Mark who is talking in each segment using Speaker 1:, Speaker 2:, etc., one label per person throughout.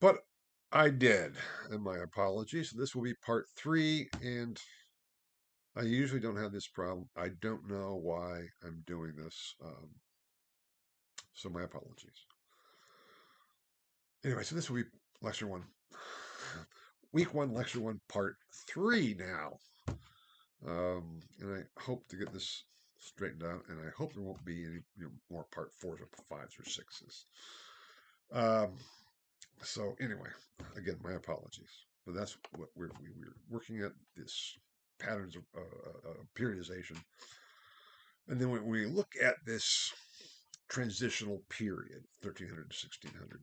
Speaker 1: But I did, and my apologies. This will be part three, and I usually don't have this problem. I don't know why I'm doing this, so my apologies. Anyway, so this will be lecture one, week one, lecture one, part three now. And I hope to get this straightened out, and I hope there won't be any more part fours or fives or sixes. Um, so anyway, again, my apologies, but that's what we're working at, this patterns of periodization, and then when we look at this transitional period, 1300 to 1600.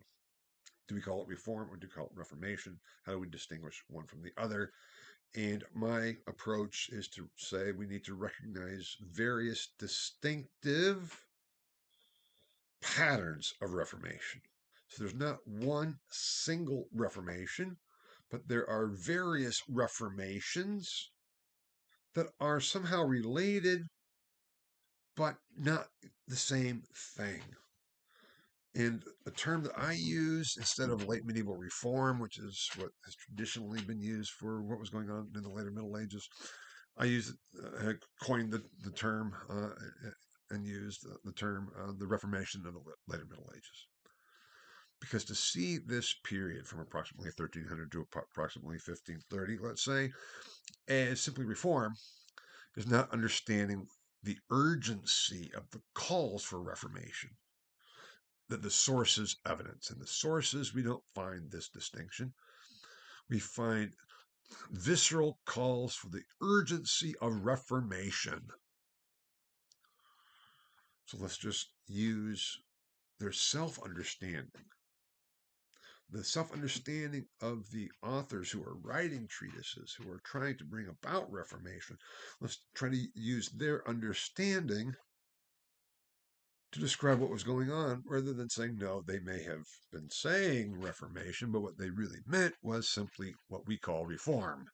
Speaker 1: Do we call it reform or do we call it reformation? How do we distinguish one from the other? And my approach is to say we need to recognize various distinctive patterns of reformation. So there's not one single reformation, but there are various reformations that are somehow related, but not the same thing. And a term that I use instead of late medieval reform, which is what has traditionally been used for what was going on in the later Middle Ages, I coined the term and used the term the Reformation of the later Middle Ages. Because to see this period from approximately 1300 to approximately 1530, let's say, as simply reform, is not understanding the urgency of the calls for reformation, that the sources evidence. In the sources, we don't find this distinction. We find visceral calls for the urgency of reformation. So let's just use their self-understanding. The self-understanding of the authors who are writing treatises, who are trying to bring about reformation. Let's try to use their understanding to describe what was going on, rather than saying, no, they may have been saying reformation, but what they really meant was simply what we call reform.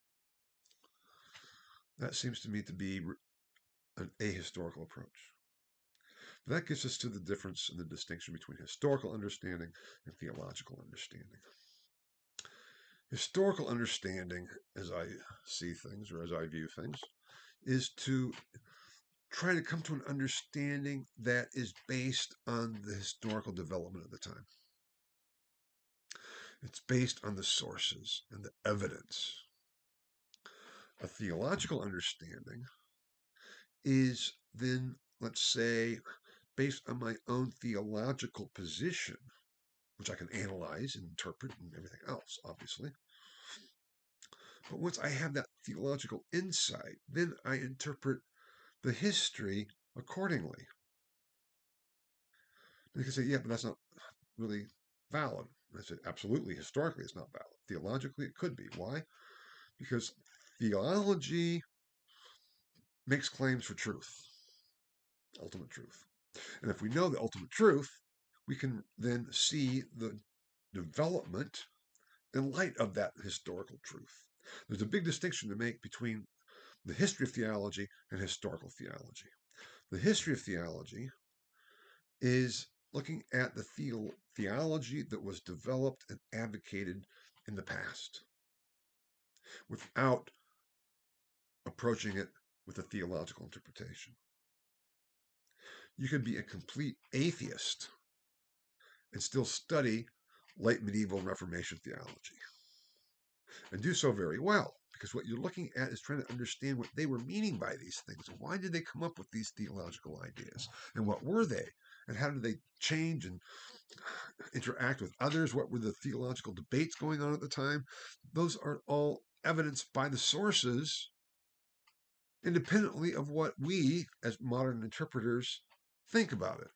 Speaker 1: That seems to me to be an ahistorical approach. But that gets us to the difference and the distinction between historical understanding and theological understanding. Historical understanding, as I see things or as I view things, is to try to come to an understanding that is based on the historical development of the time. It's based on the sources and the evidence. A theological understanding is then, let's say, based on my own theological position, which I can analyze and interpret and everything else, obviously. But once I have that theological insight, then I interpret the history accordingly. And you can say, yeah, but that's not really valid. And I said, absolutely, historically, it's not valid. Theologically, it could be. Why? Because theology makes claims for truth, ultimate truth. And if we know the ultimate truth, we can then see the development in light of that historical truth. There's a big distinction to make between the history of theology and historical theology. The history of theology is looking at the theology that was developed and advocated in the past without approaching it with a theological interpretation. You can be a complete atheist and still study late medieval Reformation theology and do so very well, because what you're looking at is trying to understand what they were meaning by these things. Why did they come up with these theological ideas? And what were they? And how did they change and interact with others? What were the theological debates going on at the time? Those are all evidenced by the sources, independently of what we, as modern interpreters, think about it.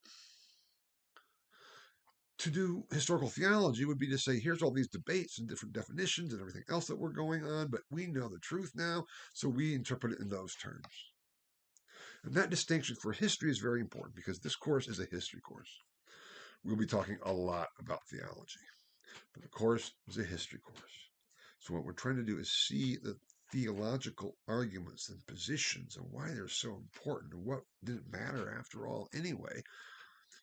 Speaker 1: To do historical theology would be to say, here's all these debates and different definitions and everything else that were going on, but we know the truth now, so we interpret it in those terms. And that distinction for history is very important, because this course is a history course. We'll be talking a lot about theology, but the course is a history course. So what we're trying to do is see the theological arguments and positions and why they're so important and what didn't matter after all anyway,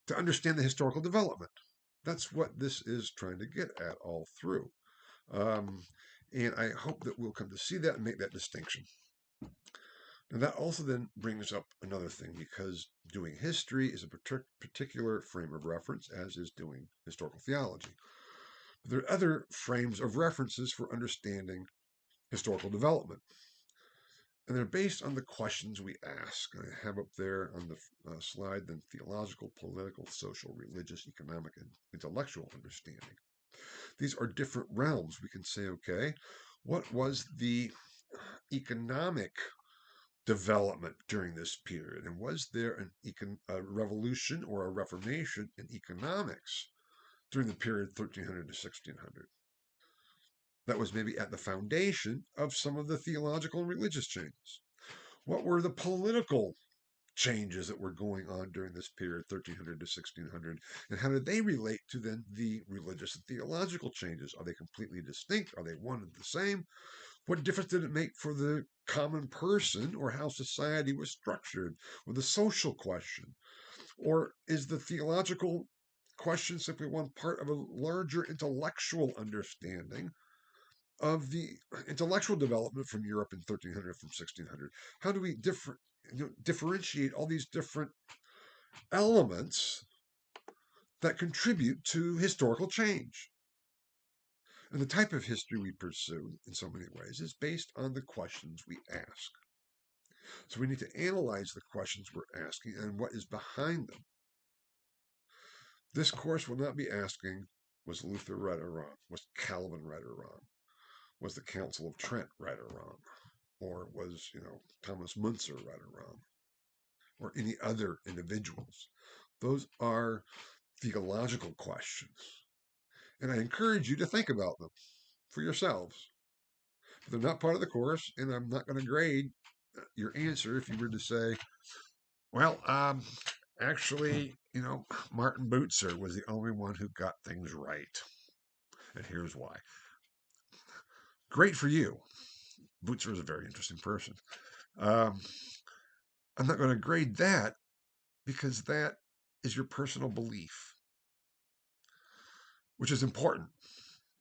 Speaker 1: to understand the historical development. That's what this is trying to get at all through. Um, and I hope that we'll come to see that and make that distinction. And that also then brings up another thing, because doing history is a particular frame of reference, as is doing historical theology. But there are other frames of references for understanding historical development. And they're based on the questions we ask. I have up there on the slide then theological, political, social, religious, economic, and intellectual understanding. These are different realms. We can say, okay, what was the economic development during this period? And was there a revolution or a reformation in economics during the period 1300 to 1600? That was maybe at the foundation of some of the theological and religious changes. What were the political changes that were going on during this period, 1300 to 1600, and how did they relate to then the religious and theological changes? Are they completely distinct? Are they one and the same? What difference did it make for the common person, or how society was structured, or the social question? Or is the theological question simply one part of a larger intellectual understanding of the intellectual development from Europe in 1300, from 1600? How do we differentiate all these different elements that contribute to historical change? And the type of history we pursue, in so many ways, is based on the questions we ask. So we need to analyze the questions we're asking and what is behind them. This course will not be asking, was Luther right or wrong? Was Calvin right or wrong? Was the Council of Trent right or wrong? Or was, Thomas Müntzer right or wrong? Or any other individuals? Those are theological questions. And I encourage you to think about them for yourselves. But they're not part of the course, and I'm not going to grade your answer if you were to say, well, actually, Martin Bucer was the only one who got things right. And here's why. Great for you. Bucer is a very interesting person. I'm not going to grade that, because that is your personal belief, which is important,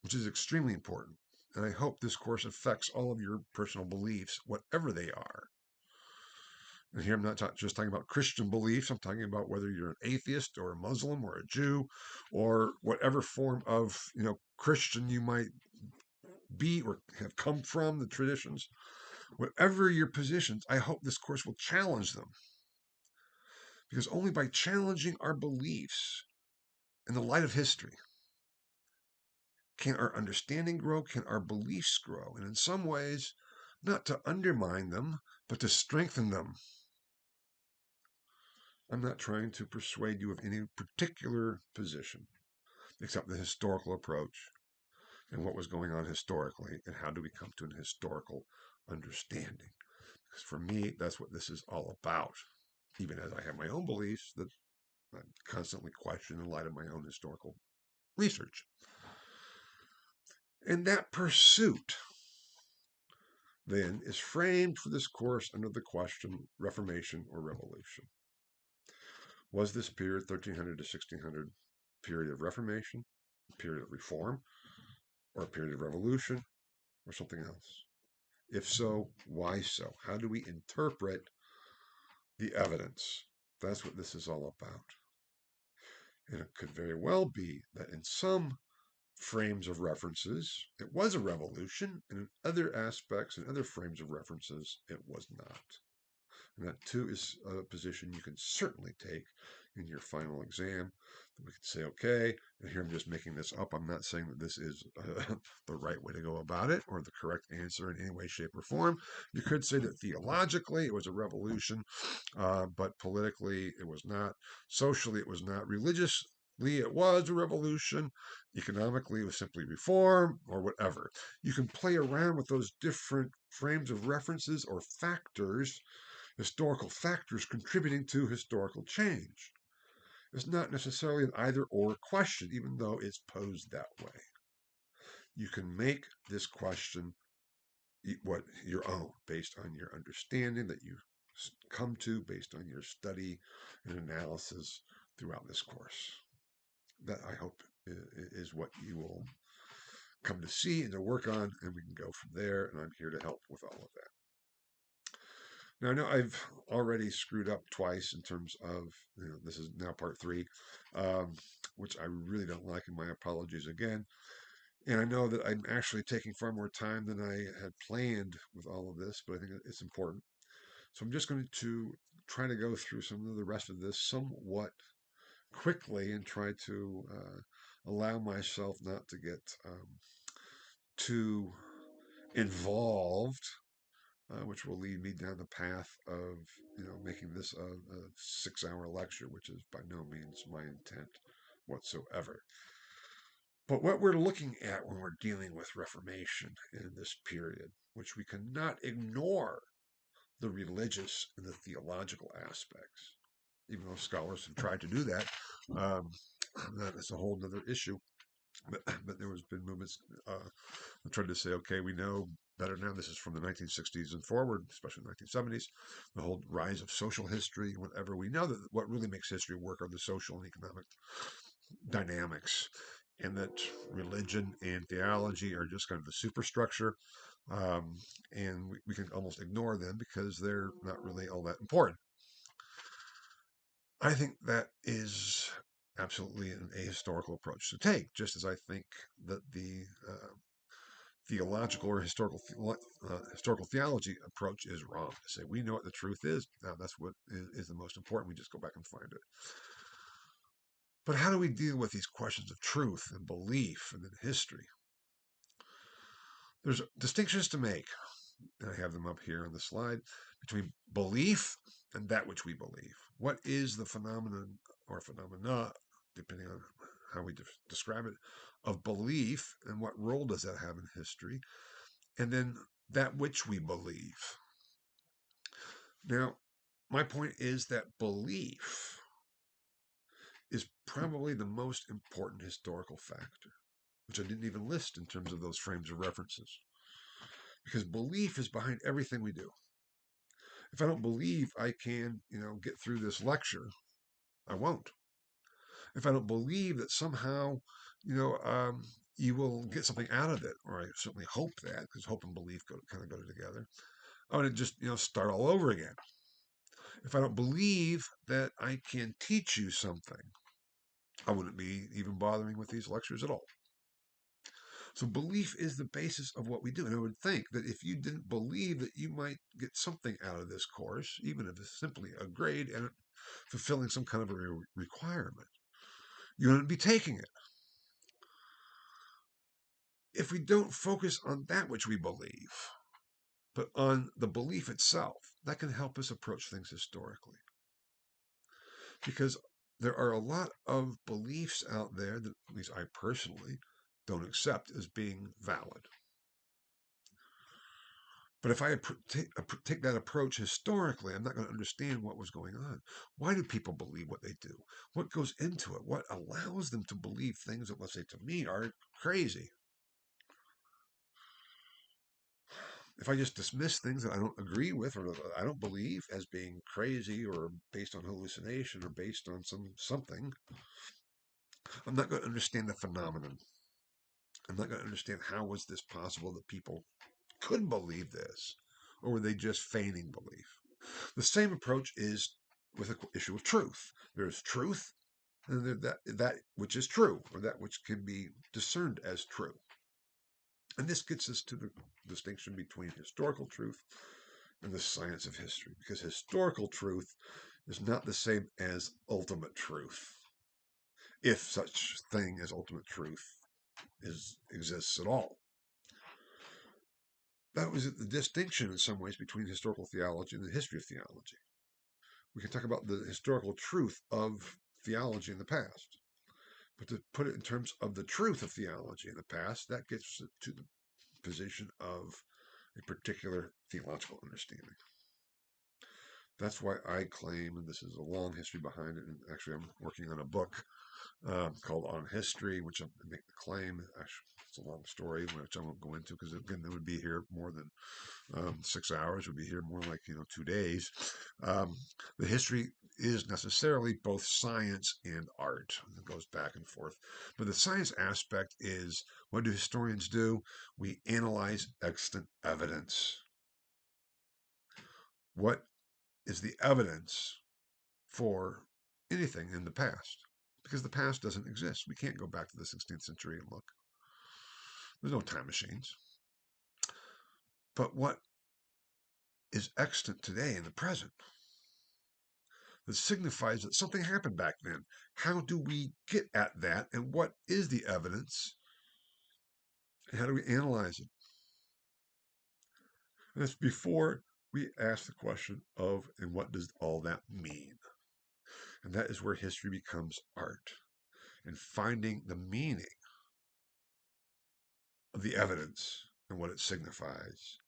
Speaker 1: which is extremely important. And I hope this course affects all of your personal beliefs, whatever they are. And here I'm not just talking about Christian beliefs. I'm talking about whether you're an atheist or a Muslim or a Jew or whatever form of, Christian you might be or have come from, the traditions. Whatever your positions, I hope this course will challenge them. Because only by challenging our beliefs in the light of history can our understanding grow, can our beliefs grow, and in some ways, not to undermine them, but to strengthen them. I'm not trying to persuade you of any particular position, except the historical approach and what was going on historically, and how do we come to an historical understanding. Because for me, that's what this is all about, even as I have my own beliefs that I constantly question in light of my own historical research. And that pursuit then is framed for this course under the question, Reformation or Revolution. Was this period, 1300 to 1600, period of Reformation, a period of reform, or a period of revolution, or something else? If so, why so? How do we interpret the evidence? That's what this is all about. And it could very well be that in some frames of references, it was a revolution, and in other aspects and other frames of references, it was not. And that too is a position you can certainly take in your final exam. We could say, okay, and here I'm just making this up. I'm not saying that this is the right way to go about it or the correct answer in any way, shape, or form. You could say that theologically it was a revolution, but politically it was not. Socially it was not. Religiously it was a revolution. Economically it was simply reform, or whatever. You can play around with those different frames of references or factors, historical factors contributing to historical change. It's not necessarily an either or question, even though it's posed that way. You can make this question what your own, based on your understanding that you come to, based on your study and analysis throughout this course. That, I hope, is what you will come to see and to work on, and we can go from there. And I'm here to help with all of that. Now, I know I've already screwed up twice in terms of, this is now part 3, um, which I really don't like, and my apologies again. And I know that I'm actually taking far more time than I had planned with all of this, but I think it's important. So I'm just going to try to go through some of the rest of this somewhat quickly and try to allow myself not to get too involved, which will lead me down the path of making this a 6-hour lecture, which is by no means my intent whatsoever. But what we're looking at when we're dealing with Reformation in this period, which we cannot ignore the religious and the theological aspects, even though scholars have tried to do that. That is a whole other issue. But there has been movements that tried to say, okay, we know better now. This is from the 1960s and forward, especially the 1970s. The whole rise of social history, whatever. We know that what really makes history work are the social and economic dynamics, and that religion and theology are just kind of the superstructure. And we can almost ignore them because they're not really all that important. I think that is absolutely an ahistorical approach to take, just as I think that the theological or historical theology approach is wrong. To say we know what the truth is, now that's what is the most important. We just go back and find it. But how do we deal with these questions of truth and belief and then history? There's distinctions to make, and I have them up here on the slide, between belief and that which we believe. What is the phenomenon or phenomena, depending on how we describe it, of belief, and what role does that have in history? And then that which we believe. Now, my point is that belief is probably the most important historical factor, which I didn't even list in terms of those frames of references. Because belief is behind everything we do. If I don't believe I can, get through this lecture, I won't. If I don't believe that somehow, you will get something out of it, or I certainly hope that, because hope and belief kind of go together, I want to just, start all over again. If I don't believe that I can teach you something, I wouldn't be even bothering with these lectures at all. So belief is the basis of what we do. And I would think that if you didn't believe that you might get something out of this course, even if it's simply a grade and fulfilling some kind of a requirement, you wouldn't be taking it. If we don't focus on that which we believe, but on the belief itself, that can help us approach things historically. Because there are a lot of beliefs out there that, at least I personally, don't accept as being valid. But if I take that approach historically, I'm not going to understand what was going on. Why do people believe what they do? What goes into it? What allows them to believe things that, let's say, to me are crazy? If I just dismiss things that I don't agree with or I don't believe as being crazy or based on hallucination or based on something, I'm not going to understand the phenomenon. I'm not going to understand how was this possible that people could believe this, or were they just feigning belief? The same approach is with the issue of truth. There's truth, and there's that which is true, or that which can be discerned as true. And this gets us to the distinction between historical truth and the science of history, because historical truth is not the same as ultimate truth, if such thing as ultimate truth exists at all. That was the distinction in some ways between historical theology and the history of theology. We can talk about the historical truth of theology in the past, but to put it in terms of the truth of theology in the past, that gets to the position of a particular theological understanding. That's why I claim, and this is a long history behind it, and actually I'm working on a book called On History, which I make the claim. Actually, it's a long story, which I won't go into because again, it would be here more than 6 hours. Would be here more like 2 days. The history is necessarily both science and art. It goes back and forth. But the science aspect is, what do historians do? We analyze extant evidence. What is the evidence for anything in the past? Because the past doesn't exist. We can't go back to the 16th century and look. There's no time machines. But what is extant today in the present that signifies that something happened back then? How do we get at that? And what is the evidence? And how do we analyze it? And it's before we ask the question of, and what does all that mean? And that is where history becomes art, and finding the meaning of the evidence and what it signifies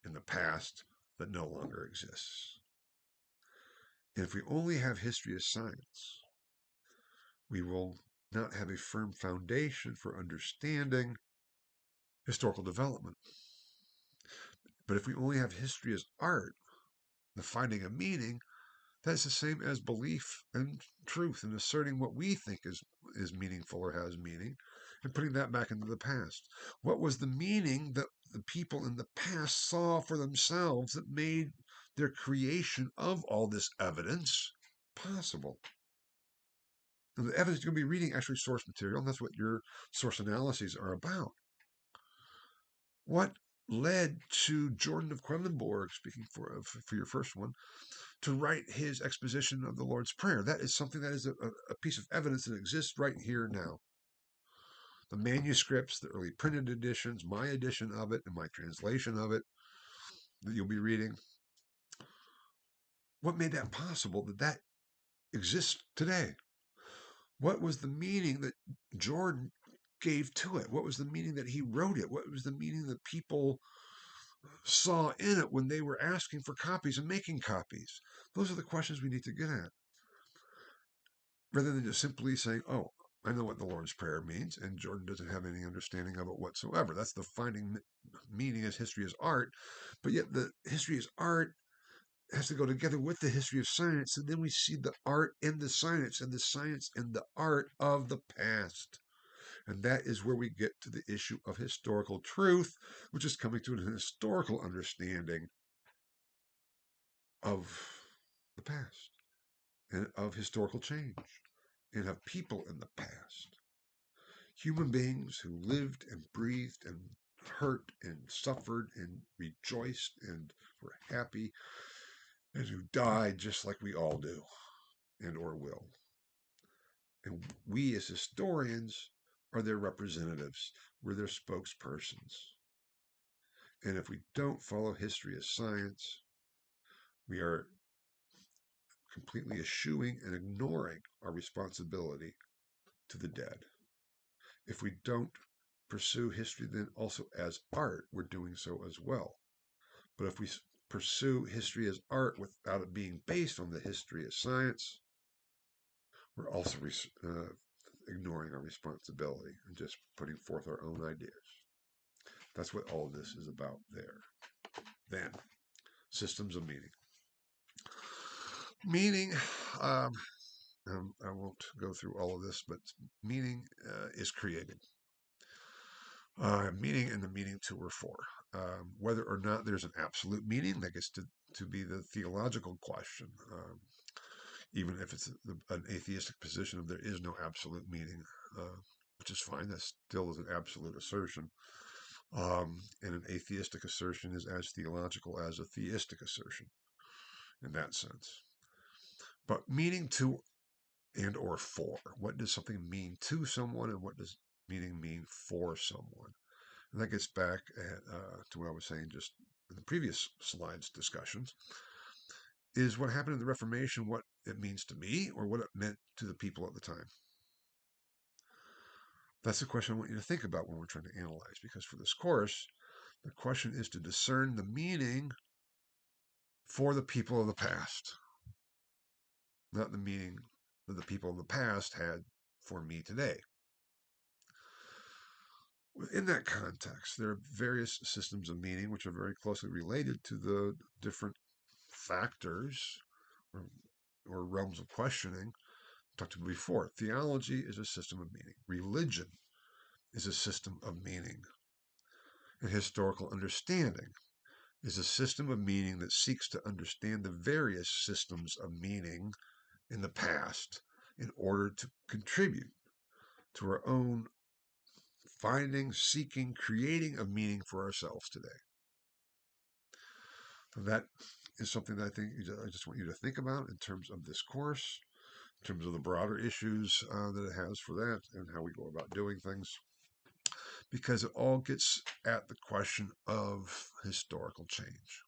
Speaker 1: in the past that no longer exists. And if we only have history as science, we will not have a firm foundation for understanding historical development. But if we only have history as art, the finding of meaning, that's the same as belief and truth, and asserting what we think is meaningful or has meaning, and putting that back into the past. What was the meaning that the people in the past saw for themselves that made their creation of all this evidence possible? And the evidence you're going to be reading actually source material, and that's what your source analyses are about. What led to Jordan of Quedlinburg, speaking for your first one, to write his exposition of the Lord's Prayer? That is something that is a piece of evidence that exists right here now. The manuscripts, the early printed editions, my edition of it, and my translation of it that you'll be reading. What made that possible, that exists today? What was the meaning that Jordan gave to it? What was the meaning that he wrote it? What was the meaning that people saw in it when they were asking for copies and making copies? Those are the questions we need to get at, rather than just simply saying, oh, I know what the Lord's Prayer means, and Jordan doesn't have any understanding of it whatsoever. That's the finding meaning as history as art. But yet the history as art has to go together with the history of science, and then we see the art in the science, and the science in the art of the past. And that is where we get to the issue of historical truth, which is coming to an historical understanding of the past and of historical change and of people in the past. Human beings who lived and breathed and hurt and suffered and rejoiced and were happy, and who died just like we all do and or will. And we as historians are their representatives. We're their spokespersons. And if we don't follow history as science, we are completely eschewing and ignoring our responsibility to the dead. If we don't pursue history then also as art, we're doing so as well. But if we pursue history as art without it being based on the history as science, we're also ignoring our responsibility and just putting forth our own ideas. That's what all of this is about there. Then, systems of meaning. Meaning, I won't go through all of this, but meaning is created. Meaning and the meaning to or for. Whether or not there's an absolute meaning, that gets to be the theological question. Even if it's an atheistic position of there is no absolute meaning, which is fine, that still is an absolute assertion. And an atheistic assertion is as theological as a theistic assertion in that sense. But meaning to and or for. What does something mean to someone, and what does meaning mean for someone? And that gets back to what I was saying just in the previous slides discussions, is what happened in the Reformation what it means to me or what it meant to the people at the time? That's the question I want you to think about when we're trying to analyze, because for this course, the question is to discern the meaning for the people of the past, not the meaning that the people of the past had for me today. Within that context, there are various systems of meaning which are very closely related to the different factors or, or realms of questioning I talked about before. Theology is a system of meaning. Religion is a system of meaning. And historical understanding is a system of meaning that seeks to understand the various systems of meaning in the past in order to contribute to our own finding, seeking, creating a meaning for ourselves today. And that is something that I think I just want you to think about in terms of this course, in terms of the broader issues that it has for that and how we go about doing things, because it all gets at the question of historical change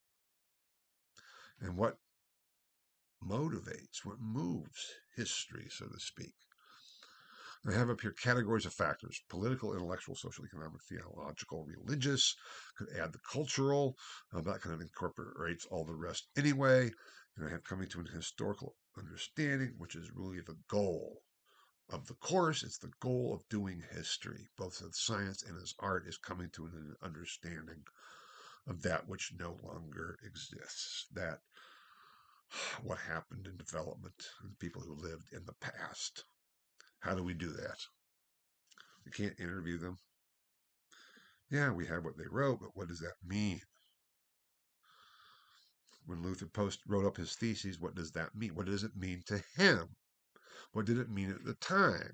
Speaker 1: and what motivates, what moves history, so to speak. I have up here categories of factors: political, intellectual, social, economic, theological, religious. Could add the cultural. That kind of incorporates all the rest anyway. And I have coming to an historical understanding, which is really the goal of the course. It's the goal of doing history, both as science and as art, is coming to an understanding of that which no longer exists. That what happened in development and the people who lived in the past. How do we do that? We can't interview them. Yeah, we have what they wrote, but what does that mean? When Luther wrote up his theses, what does that mean? What does it mean to him? What did it mean at the time?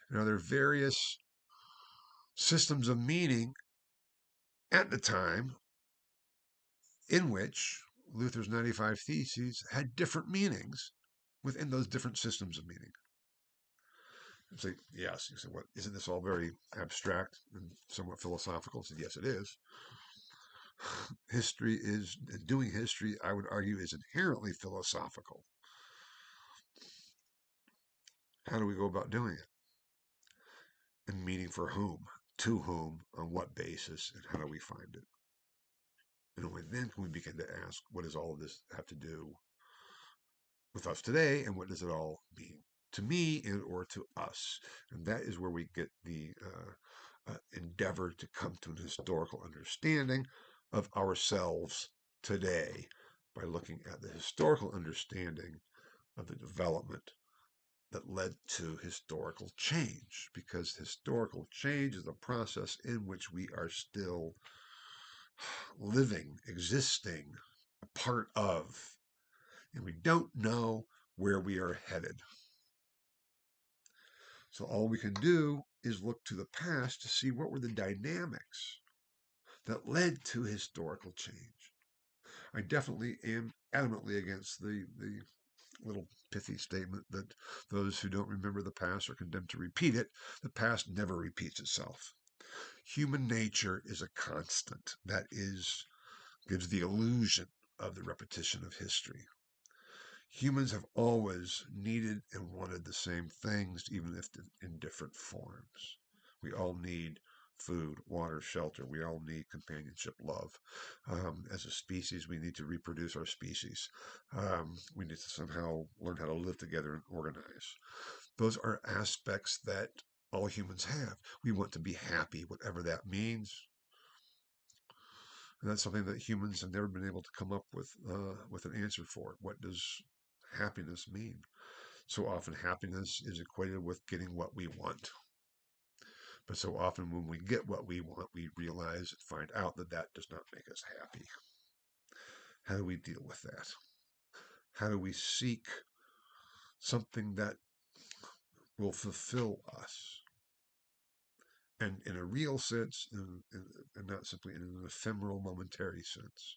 Speaker 1: And are there various systems of meaning at the time in which Luther's 95 Theses had different meanings within those different systems of meaning? It's like, yes. You say, what? Isn't this all very abstract and somewhat philosophical? I said, yes, it is. Doing history, I would argue, is inherently philosophical. How do we go about doing it? And meaning for whom? To whom? On what basis? And how do we find it? And only then can we begin to ask, what does all of this have to do with us today? And what does it all mean to me and or to us? And that is where we get the endeavor to come to an historical understanding of ourselves today by looking at the historical understanding of the development that led to historical change, because historical change is a process in which we are still living, existing, a part of, and we don't know where we are headed. So all we can do is look to the past to see what were the dynamics that led to historical change. I definitely am adamantly against the little pithy statement that those who don't remember the past are condemned to repeat it. The past never repeats itself. Human nature is a constant that gives the illusion of the repetition of history. Humans have always needed and wanted the same things, even if in different forms. We all need food, water, shelter. We all need companionship, love. As a species, we need to reproduce our species. We need to somehow learn how to live together and organize. Those are aspects that all humans have. We want to be happy, whatever that means. And that's something that humans have never been able to come up with an answer for. What does happiness mean? So often happiness is equated with getting what we want. But so often when we get what we want, we realize and find out that that does not make us happy. How do we deal with that? How do we seek something that will fulfill us? And in a real sense, and not simply in an ephemeral, momentary sense.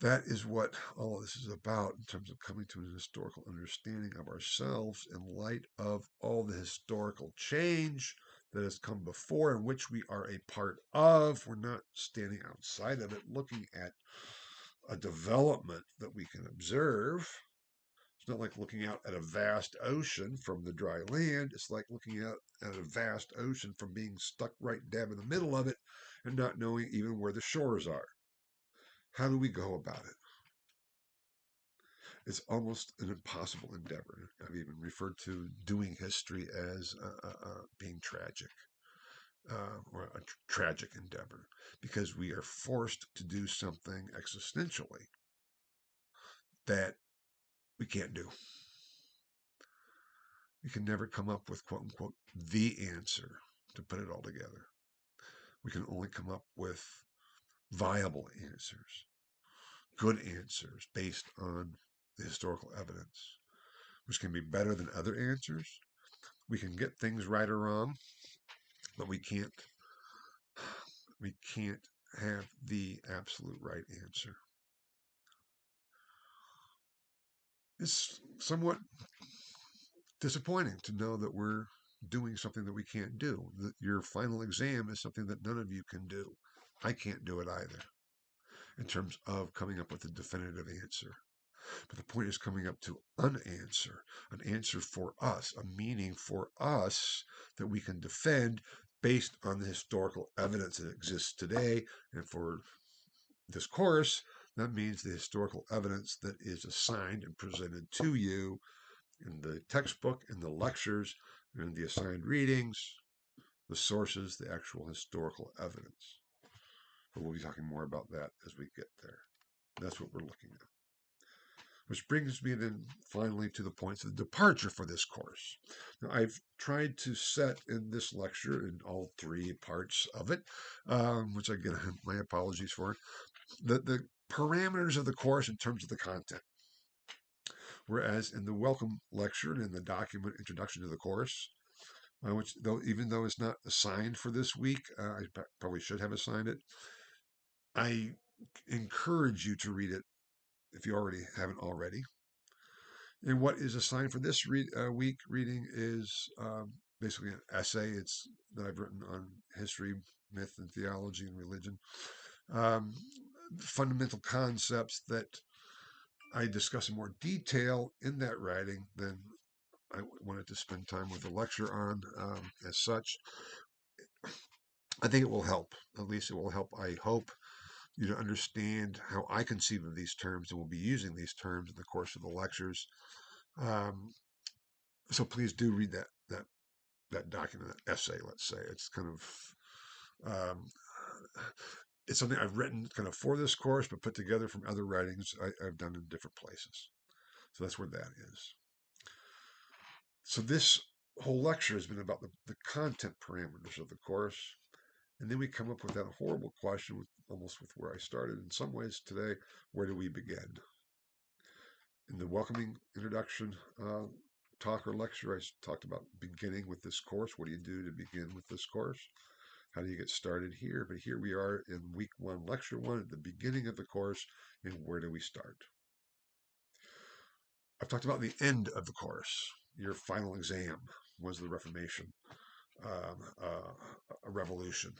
Speaker 1: That is what all of this is about in terms of coming to an historical understanding of ourselves in light of all the historical change that has come before and which we are a part of. We're not standing outside of it looking at a development that we can observe. It's not like looking out at a vast ocean from the dry land. It's like looking out at a vast ocean from being stuck right dab in the middle of it and not knowing even where the shores are. How do we go about it? It's almost an impossible endeavor. I've even referred to doing history as being tragic, or a tragic endeavor, because we are forced to do something existentially that we can't do. We can never come up with, quote unquote, the answer to put it all together. We can only come up with viable answers, good answers based on the historical evidence, which can be better than other answers. We can get things right or wrong, but we can't have the absolute right answer. It's somewhat disappointing to know that we're doing something that we can't do. That your final exam is something that none of you can do. I can't do it either in terms of coming up with a definitive answer. But the point is coming up to an answer for us, a meaning for us that we can defend based on the historical evidence that exists today. And for this course, that means the historical evidence that is assigned and presented to you in the textbook, in the lectures, in the assigned readings, the sources, the actual historical evidence. But we'll be talking more about that as we get there. That's what we're looking at. Which brings me then finally to the points of departure for this course. Now, I've tried to set in this lecture, in all three parts of it, which again, my apologies for, the parameters of the course in terms of the content. Whereas in the welcome lecture and in the document introduction to the course, which even though it's not assigned for this week, I probably should have assigned it. I encourage you to read it if you already haven't already. And what is assigned for this week reading is basically an essay that I've written on history, myth, and theology and religion. Fundamental concepts that I discuss in more detail in that writing than I wanted to spend time with the lecture on. As such, I think it will help. At least it will help, I hope, you to understand how I conceive of these terms, and will be using these terms in the course of the lectures. So please do read that document, that essay. Let's say it's kind of it's something I've written kind of for this course, but put together from other writings I've done in different places. So that's where that is. So this whole lecture has been about the content parameters of the course. And then we come up with that horrible question, almost with where I started in some ways today: where do we begin? In the welcoming introduction talk or lecture, I talked about beginning with this course. What do you do to begin with this course? How do you get started here? But here we are in week 1, lecture 1, at the beginning of the course, and where do we start? I've talked about the end of the course. Your final exam was the Reformation, a revolution.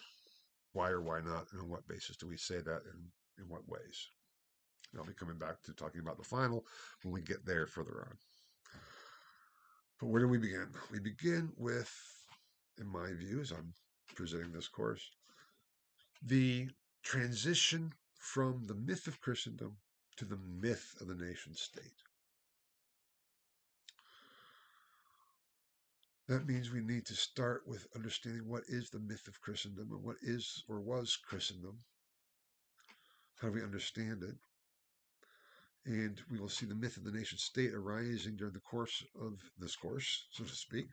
Speaker 1: Why or why not, and on what basis do we say that, and in what ways? And I'll be coming back to talking about the final when we get there further on. But where do we begin? We begin with, in my view, as I'm presenting this course, the transition from the myth of Christendom to the myth of the nation state. That means we need to start with understanding what is the myth of Christendom and what is or was Christendom. How do we understand it? And we will see the myth of the nation state arising during the course of this course, so to speak.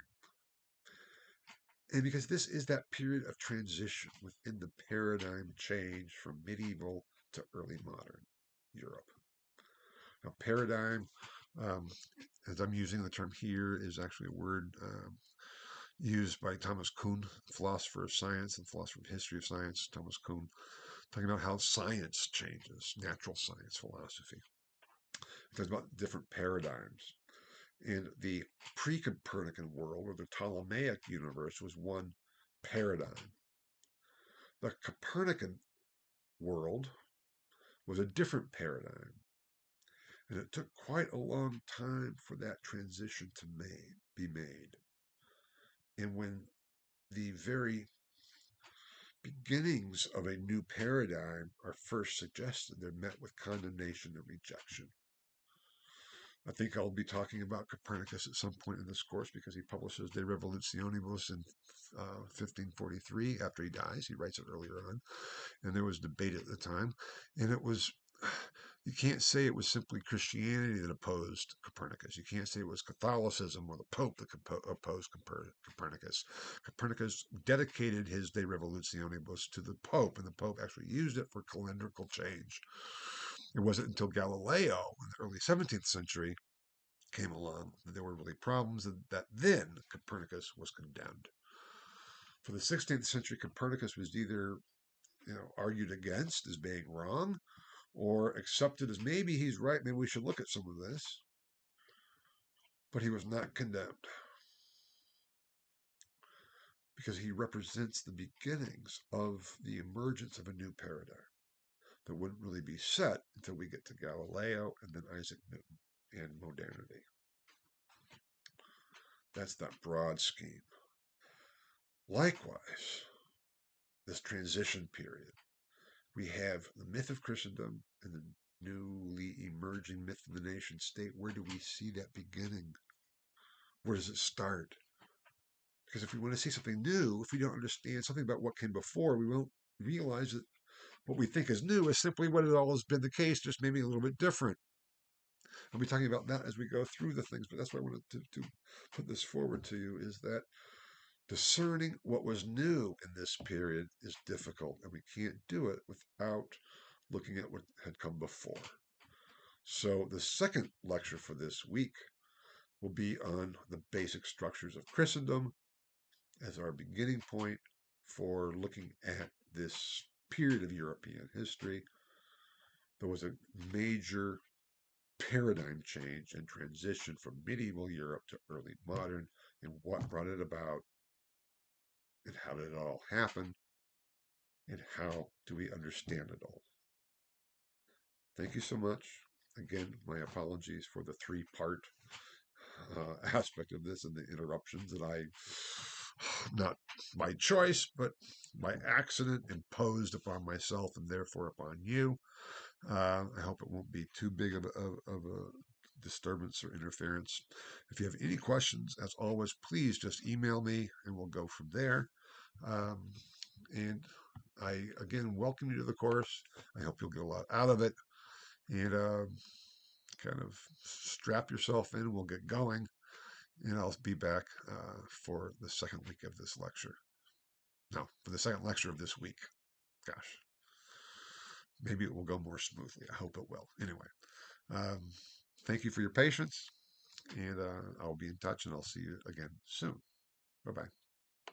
Speaker 1: And because this is that period of transition within the paradigm change from medieval to early modern Europe. Now, paradigm, as I'm using the term here, is actually a word used by Thomas Kuhn, philosopher of science and philosopher of history of science. Thomas Kuhn, talking about how science changes, natural science philosophy. It talks about different paradigms. And the pre-Copernican world, or the Ptolemaic universe, was one paradigm. The Copernican world was a different paradigm. And it took quite a long time for that transition to be made. And when the very beginnings of a new paradigm are first suggested, they're met with condemnation and rejection. I think I'll be talking about Copernicus at some point in this course because he publishes De Revolutionibus in 1543 after he dies. He writes it earlier on, and there was debate at the time, and it was. You can't say it was simply Christianity that opposed Copernicus. You can't say it was Catholicism or the Pope that opposed Copernicus. Copernicus dedicated his De Revolutionibus to the Pope, and the Pope actually used it for calendrical change. It wasn't until Galileo in the early 17th century came along that there were really problems, and that then Copernicus was condemned. For the 16th century, Copernicus was either argued against as being wrong, or accepted as maybe he's right, maybe we should look at some of this. But he was not condemned because he represents the beginnings of the emergence of a new paradigm that wouldn't really be set until we get to Galileo and then Isaac Newton and modernity. That's that broad scheme. Likewise, this transition period, we have the myth of Christendom and the newly emerging myth of the nation state. Where do we see that beginning? Where does it start? Because if we want to see something new, if we don't understand something about what came before, we won't realize that what we think is new is simply what has always been the case, just maybe a little bit different. I'll be talking about that as we go through the things, but that's why I wanted to put this forward to you, is that discerning what was new in this period is difficult, and we can't do it without looking at what had come before. So the second lecture for this week will be on the basic structures of Christendom as our beginning point for looking at this period of European history. There was a major paradigm change and transition from medieval Europe to early modern, and what brought it about, and how did it all happen, and how do we understand it all. Thank you so much. Again, my apologies for the three-part aspect of this and the interruptions that I, not by choice, but by accident, imposed upon myself and therefore upon you. I hope it won't be too big of a disturbance or interference. If you have any questions, as always, please just email me and we'll go from there. And I, again, welcome you to the course. I hope you'll get a lot out of it. And kind of strap yourself in. We'll get going. And I'll be back for the second week of this lecture. No, for the second lecture of this week. Gosh. Maybe it will go more smoothly. I hope it will. Anyway, thank you for your patience. And I'll be in touch, and I'll see you again soon. Bye-bye.